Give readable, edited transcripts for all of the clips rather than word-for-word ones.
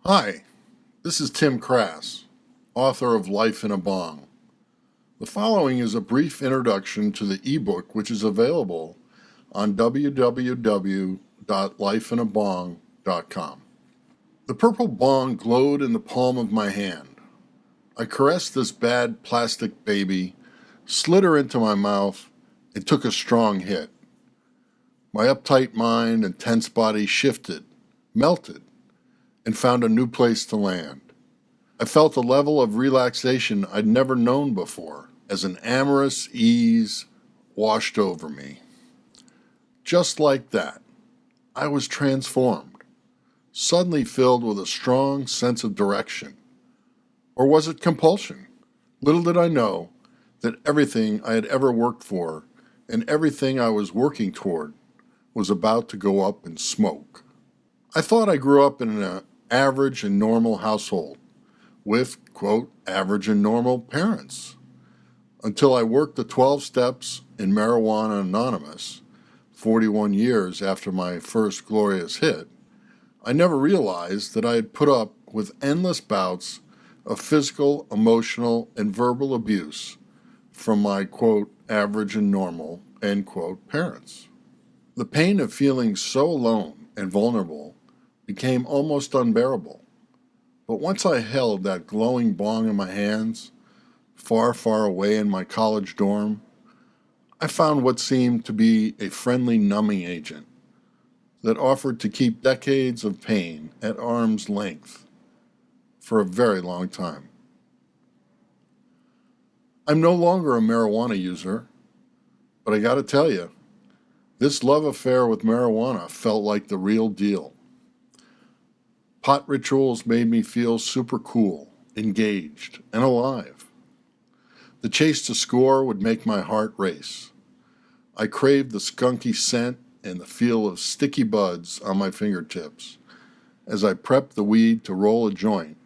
Hi, this is Tim Crass, author of Life in a Bong. The following is a brief introduction to the ebook which is available on www.lifeinabong.com. The purple bong glowed in the palm of my hand. I caressed this bad plastic baby, slid her into my mouth, and took a strong hit. My uptight mind and tense body shifted, melted, and found a new place to land. I felt a level of relaxation I'd never known before, as an amorous ease washed over me. Just like that, I was transformed, suddenly filled with a strong sense of direction. Or was it compulsion? Little did I know that everything I had ever worked for and everything I was working toward was about to go up in smoke. I thought I grew up in an average and normal household with, quote, average and normal parents, until I worked the 12 steps in Marijuana Anonymous 41 years after my first glorious hit. I never realized that I had put up with endless bouts of physical, emotional, and verbal abuse from my, quote, average and normal, end quote, parents. The pain of feeling so alone and vulnerable became almost unbearable. But once I held that glowing bong in my hands, far, far away in my college dorm, I found what seemed to be a friendly numbing agent that offered to keep decades of pain at arm's length for a very long time. I'm no longer a marijuana user, but I gotta tell you, this love affair with marijuana felt like the real deal. Pot rituals made me feel super cool, engaged, and alive. The chase to score would make my heart race. I craved the skunky scent and the feel of sticky buds on my fingertips as I prepped the weed to roll a joint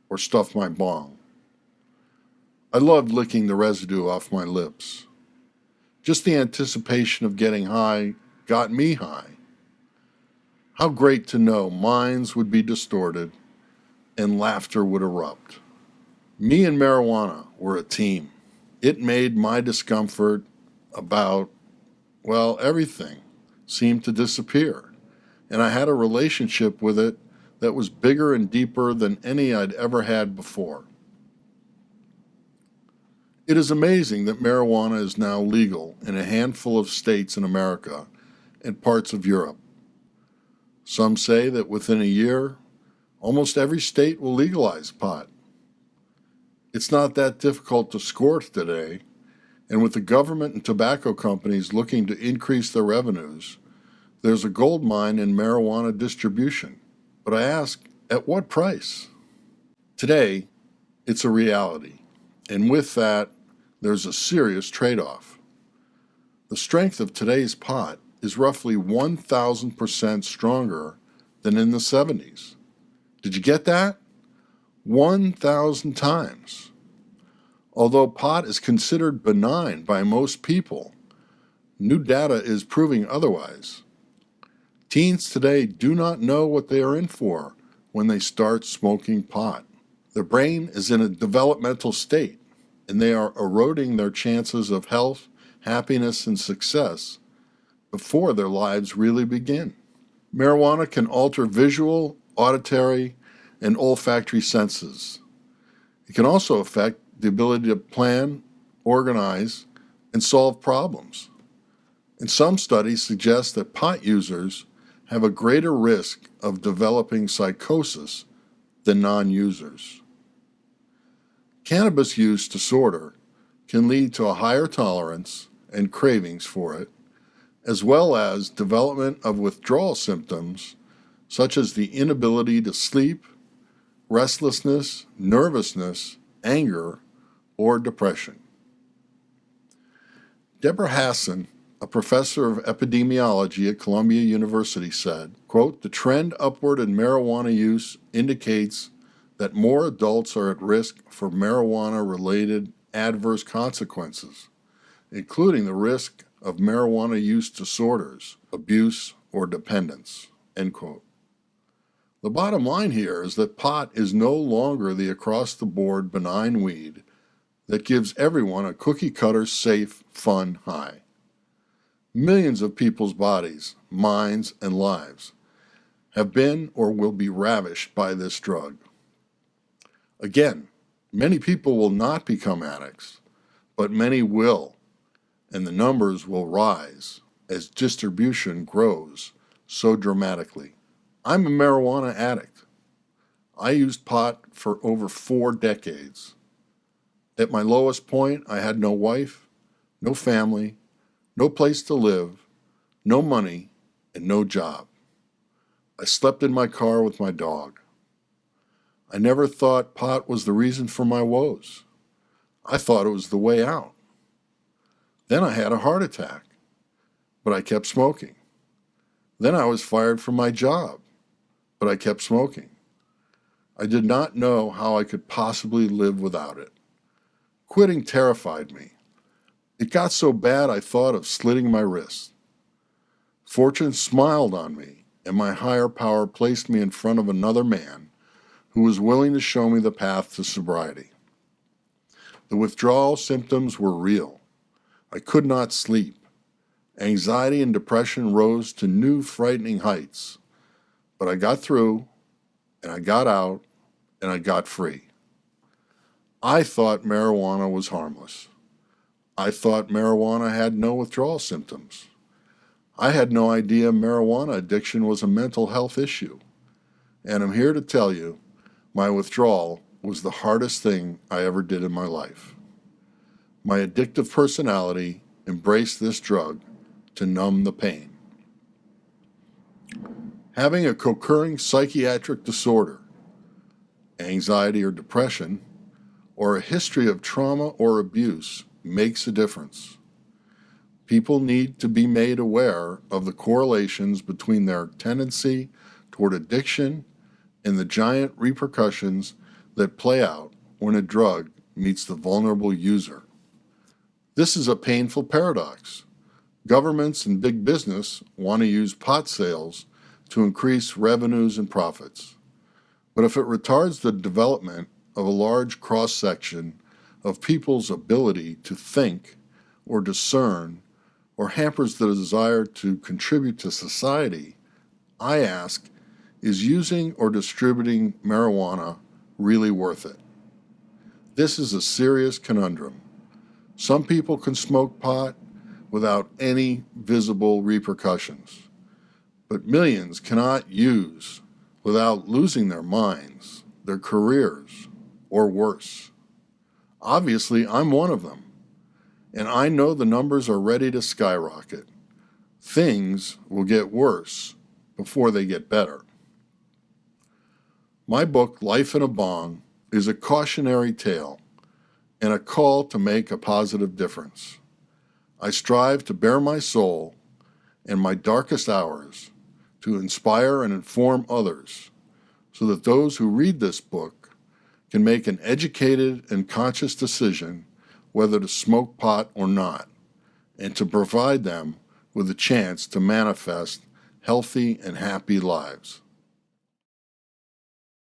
or stuff my bong. I loved licking the residue off my lips. Just the anticipation of getting high got me high. How great to know minds would be distorted and laughter would erupt. Me and marijuana were a team. It made my discomfort about, well, everything seemed to disappear, and I had a relationship with it that was bigger and deeper than any I'd ever had before. It is amazing that marijuana is now legal in a handful of states in America and parts of Europe. Some say that within a year, almost every state will legalize pot. It's not that difficult to score today, and with the government and tobacco companies looking to increase their revenues, there's a gold mine in marijuana distribution. But I ask, at what price? Today, it's a reality, and with that, there's a serious trade-off. The strength of today's pot is roughly 1,000% stronger than in the 70s. Did you get that? 1,000 times. Although pot is considered benign by most people, new data is proving otherwise. Teens today do not know what they are in for when they start smoking pot. Their brain is in a developmental state, and they are eroding their chances of health, happiness, and success before their lives really begin. Marijuana can alter visual, auditory, and olfactory senses. It can also affect the ability to plan, organize, and solve problems. And some studies suggest that pot users have a greater risk of developing psychosis than non-users. Cannabis use disorder can lead to a higher tolerance and cravings for it, as well as development of withdrawal symptoms such as the inability to sleep, restlessness, nervousness, anger, or depression. Deborah Hassan, a professor of epidemiology at Columbia University, said, quote, "The trend upward in marijuana use indicates that more adults are at risk for marijuana-related adverse consequences, including the risk of marijuana use disorders, abuse, or dependence," end quote. The bottom line here is that pot is no longer the across-the-board benign weed that gives everyone a cookie-cutter, safe, fun high. Millions of people's bodies, minds, and lives have been or will be ravished by this drug. Again, many people will not become addicts, but many will, and the numbers will rise as distribution grows so dramatically. I'm a marijuana addict. I used pot for over 4 decades. At my lowest point, I had no wife, no family, no place to live, no money, and no job. I slept in my car with my dog. I never thought pot was the reason for my woes. I thought it was the way out. Then I had a heart attack, but I kept smoking. Then I was fired from my job, but I kept smoking. I did not know how I could possibly live without it. Quitting terrified me. It got so bad I thought of slitting my wrist. Fortune smiled on me, and my higher power placed me in front of another man who was willing to show me the path to sobriety. The withdrawal symptoms were real. I could not sleep. Anxiety and depression rose to new frightening heights. But I got through, and I got out, and I got free. I thought marijuana was harmless. I thought marijuana had no withdrawal symptoms. I had no idea marijuana addiction was a mental health issue. And I'm here to tell you, my withdrawal was the hardest thing I ever did in my life. My addictive personality embraced this drug to numb the pain. Having a co-occurring psychiatric disorder, anxiety or depression, or a history of trauma or abuse makes a difference. People need to be made aware of the correlations between their tendency toward addiction and the giant repercussions that play out when a drug meets the vulnerable user. This is a painful paradox. Governments and big business want to use pot sales to increase revenues and profits. But if it retards the development of a large cross-section of people's ability to think or discern or hampers the desire to contribute to society, I ask, is using or distributing marijuana really worth it? This is a serious conundrum. Some people can smoke pot without any visible repercussions, but millions cannot use without losing their minds, their careers, or worse. Obviously, I'm one of them, and I know the numbers are ready to skyrocket. Things will get worse before they get better. My book, Life in a Bong, is a cautionary tale and a call to make a positive difference. I strive to bare my soul in my darkest hours to inspire and inform others so that those who read this book can make an educated and conscious decision whether to smoke pot or not, and to provide them with a chance to manifest healthy and happy lives.